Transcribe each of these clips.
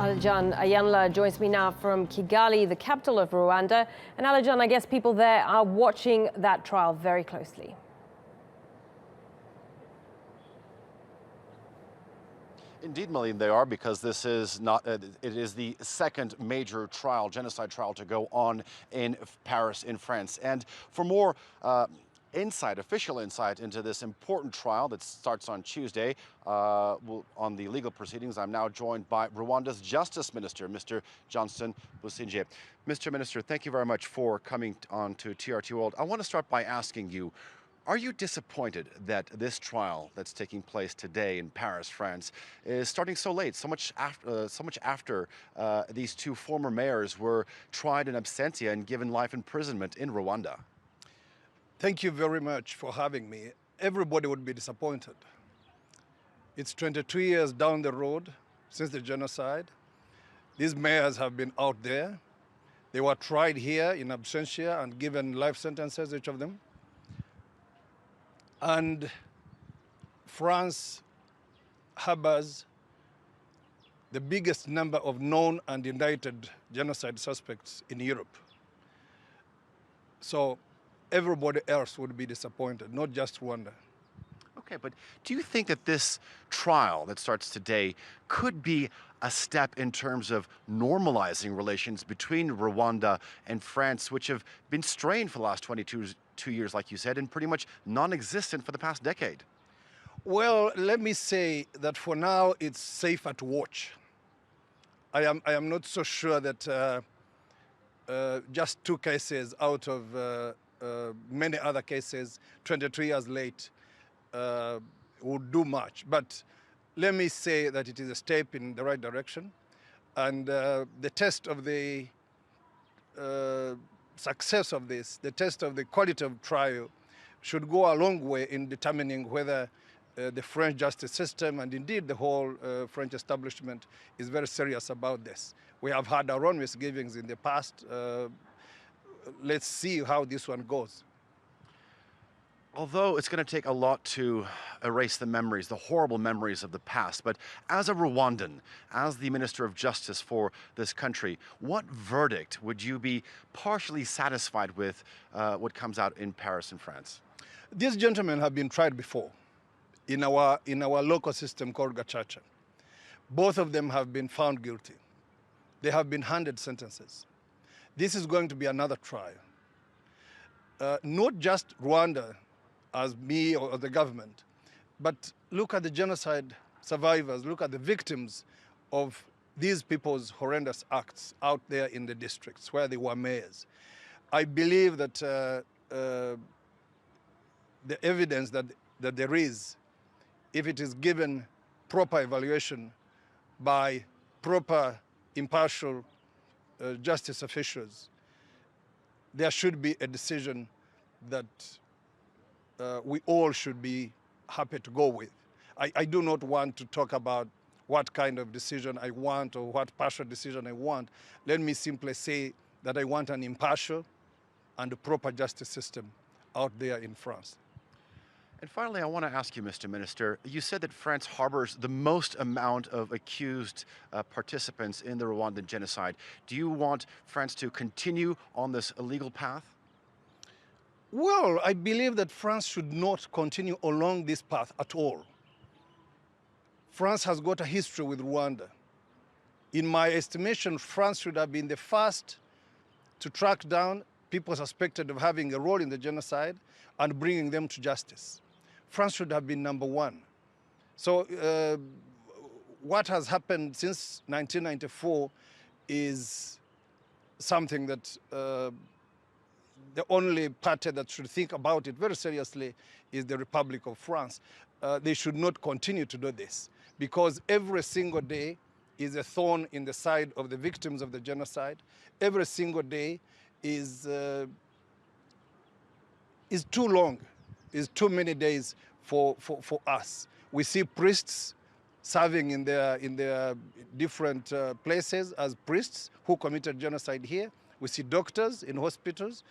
Alajan Ayanla joins me now from Kigali, the capital of Rwanda. And Alajan, I guess people there are watching that trial very closely. Indeed, Millian, they are, because this is not, it is the second major trial, genocide trial, to go on in Paris, in France. And for more official insight into this important trial that starts on Tuesday on the legal proceedings, I'm now joined by Rwanda's Justice Minister, Mr. Johnston Busingye. Mr. Minister, thank you very much for coming on to TRT World. I want to start by asking you, are you disappointed that this trial that's taking place today in Paris, France, is starting so late, so much after these two former mayors were tried in absentia and given life imprisonment in Rwanda? Thank you very much for having me. Everybody would be disappointed. It's 22 years down the road since the genocide. These mayors have been out there. They were tried here in absentia and given life sentences, each of them. And France harbors the biggest number of known and indicted genocide suspects in Europe. So everybody else would be disappointed, not just Rwanda. Okay, but do you think that this trial that starts today could be a step in terms of normalizing relations between Rwanda and France, which have been strained for the last 22 years, like you said, and pretty much non-existent for the past decade? Well, let me say that for now, it's safer to watch. I am not so sure that just two cases out of many other cases, 23 years late, would do much. But let me say that it is a step in the right direction. And the test of the success of this, the test of the quality of trial, should go a long way in determining whether the French justice system and indeed the whole French establishment is very serious about this. We have had our own misgivings in the past. Let's see how this one goes. Although it's going to take a lot to erase the memories, the horrible memories of the past, but as a Rwandan, as the Minister of Justice for this country, what verdict would you be partially satisfied with what comes out in Paris and France? These gentlemen have been tried before in our local system called Gacaca. Both of them have been found guilty. They have been handed sentences. This is going to be another trial. Not just Rwanda as me or the government, but look at the genocide survivors, look at the victims of these people's horrendous acts out there in the districts where they were mayors. I believe that the evidence that there is, if it is given proper evaluation by proper, impartial justice officials, there should be a decision that we all should be happy to go with. I do not want to talk about what kind of decision I want or what partial decision I want. Let me simply say that I want an impartial and a proper justice system out there in France. And finally, I want to ask you, Mr. Minister, you said that France harbors the most amount of accused participants in the Rwandan genocide. Do you want France to continue on this illegal path? Well, I believe that France should not continue along this path at all. France has got a history with Rwanda. In my estimation, France should have been the first to track down people suspected of having a role in the genocide and bringing them to justice. France should have been number one. So what has happened since 1994 is something that the only party that should think about it very seriously is the Republic of France. They should not continue to do this, because every single day is a thorn in the side of the victims of the genocide. Every single day is too long, is too many days for us. We see priests serving in their different places as priests who committed genocide here. We see doctors in hospitals.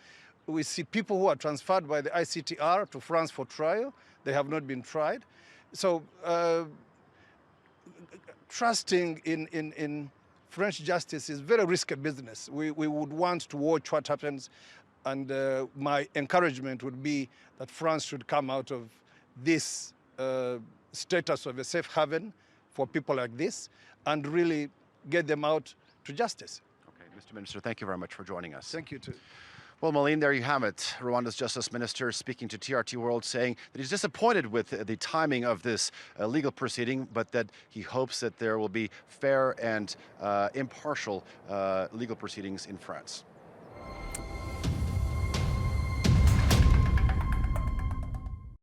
We see people who are transferred by the ICTR to France for trial. They have not been tried. So trusting in French justice is very risky business. We would want to watch what happens, and my encouragement would be that France should come out of this status of a safe haven for people like this and really get them out to justice. Okay, Mr. Minister, thank you very much for joining us. Thank you too. Well, Malene, there you have it. Rwanda's Justice Minister speaking to TRT World, saying that he's disappointed with the timing of this legal proceeding, but that he hopes that there will be fair and impartial legal proceedings in France.